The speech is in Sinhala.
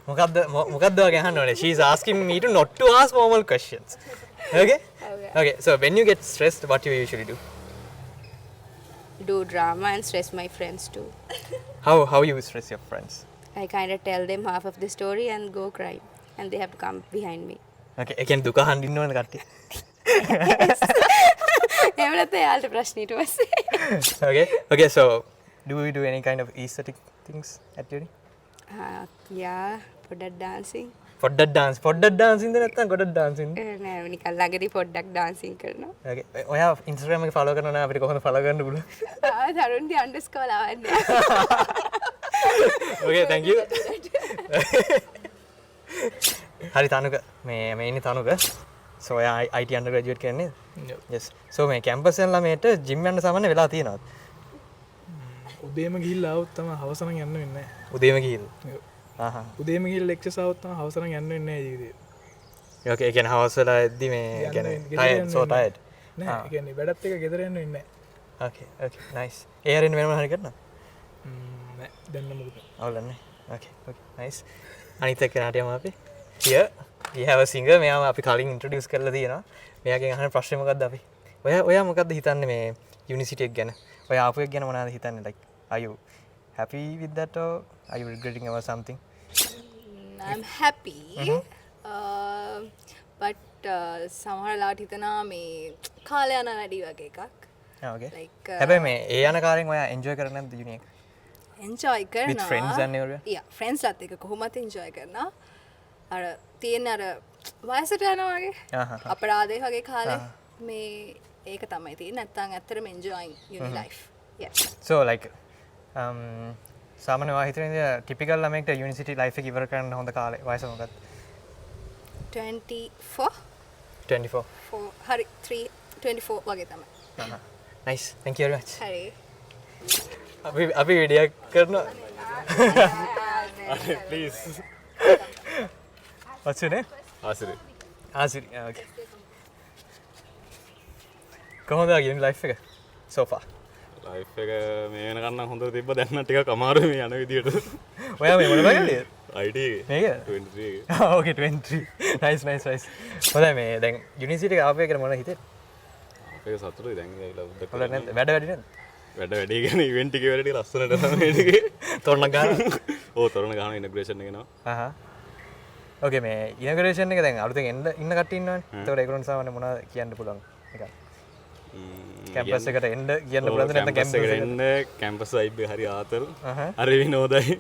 මොකක්ද වගේ අහන්න ඕනේ. She is asking me to not to ask formal questions. Okay? Okay. So when you get stressed, what you usually do? Do drama and stress my friends too. How you stress your friends? I kind of tell them half of the story and go cry, and they have to come behind me. Okay. ඒ කියන්නේ දුක අහන්න ඉන්න ඕනේ කට්ටිය. එහෙම නැත්නම් යාළුට ප්‍රශ්න ඊට පස්සේ. Okay. Okay. So do you do any kind of aesthetic things at uni? Yeah, පොඩ්ඩක් dancing. පොඩ්ඩක් dancing ද නැත්නම් ගොඩක් dancing? නෑ නිකන් ළඟදී පොඩ්ඩක් dancing කරනවා. Okay. ඔයා Instagram එක follow කරනවා නම් අපිට කොහොමද follow කරන්න පුළුවන්? තරුණ්ඩි underscore ලාවන්‍ය. Okay, thank you. හරි තනුක මේ ඉන්නේ තනුක. So ඔයා IT undergraduate කියන්නේ? Yes. So මේ campus එක ළමයට gym යන්න සමන්න වෙලා තියෙනවද? උදේම ගිහිල්ලා આવොත් තමයි හවස නම් යන්න වෙන්නේ නැහැ. උදේම ගිහිල්ලා. ආහා. උදේම ගිහිල්ලා lectures આવොත් තමයි හවස නම් යන්න වෙන්නේ නැහැ ජීවිතේ. Okay, ඒ කියන්නේ හවස වෙලා එද්දි මේ කියන්නේ tired, so tired. නෑ, ඒ කියන්නේ වැඩත් එක ගෙදර යන්න වෙන්නේ නැහැ. Okay, nice. ඒ හැරෙන්න වෙනම හරි කරනවා? නෑ, දැන් නම් මොකද? අවුලන්නේ. Okay, nice. අනිත් එක්කනට යමු අපි. Here we have a singer. මෙයාම අපි කලින් introduce කරලා තියෙනවා. මෙයාගෙන් අහන ප්‍රශ්නේ මොකද්ද අපි? ඔයා මොකද්ද හිතන්නේ මේ university එක ගැන? ඔයා ආපු එක ගැන මොනවද හිතන්නේ? Like, are you happy with that or are you regretting about something? I'm happy. But සමහර ලාට හිතනවා මේ කාලය යන වැඩි වගේ එකක්. Okay. Like හැබැයි මේ ඒ යන කාලෙන් ඔයා enjoy කරන්නේ නැද්ද uni එක? enjoy කරනවා. With friends and everywhere? Yeah, friends ලාත් එක්ක කොහොමද enjoy කරනවා. අර තියෙන අර වයසට යනවා වගේ. අපරාධේ වගේ කාලේ මේ ඒක තමයි තියෙන්නේ. නැත්තම් ඇත්තටම enjoying uni life. Yeah. So like සාමාන්‍ය වාහිතේ typical ළමෙක්ට university life එක ඉවර කරන්න හොඳ කාලේ වයස මොකක්ද? 24. 24. හරි 24 වගේ තමයි. Nice. Thank you very much. හරි. අපි වීඩියෝ කරනවා. Please. What's your name? Asiri. Asiri. Okay. කොහොමද uni life එක so far? ලයිෆ් එක මේ වෙනකන් නම් හොඳට තිබ්බ දැන් නම් ටිකක් අමාරුයි මේ යන විදියට. ඔයා මේ මොන වගේද? IT එකේ. මේක? 23 එකේ. Okay, 23. Nice. හොඳයි මේ දැන් university එක ආපු එකට මොනවද හිතේ? අපේ සතුටුයි දැන් ගිහලා උද්දක. හොඳ නැද්ද? වැඩ වැඩි නැද්ද? වැඩ වැඩි කියන්නේ ඉවෙන්ට් එකේ වැඩ ටික ලස්සනට තමයි ටිකේ. තොරණ ගන්න. ඔව් තොරණ ගහන ඉනොග්‍රේෂන් එක එනවා. ඕකේ මේ ඉනොග්‍රේෂන් එක දැන් අලුතෙන් ඉන්න කට්ටිය ඉන්නවනේ. ඒතකොට ඒගොල්ලන්ට සාමාන්‍ය මොනවද කියන්න පුළුවන්? නිකන්. කැම්පස් එකට එන්න කියන්න පුළුවන්ද නැත්නම් කැම්පස් එකට එන්න කැම්පස් වයිබ් එක හරි ආතල්. හරි විනෝදයි.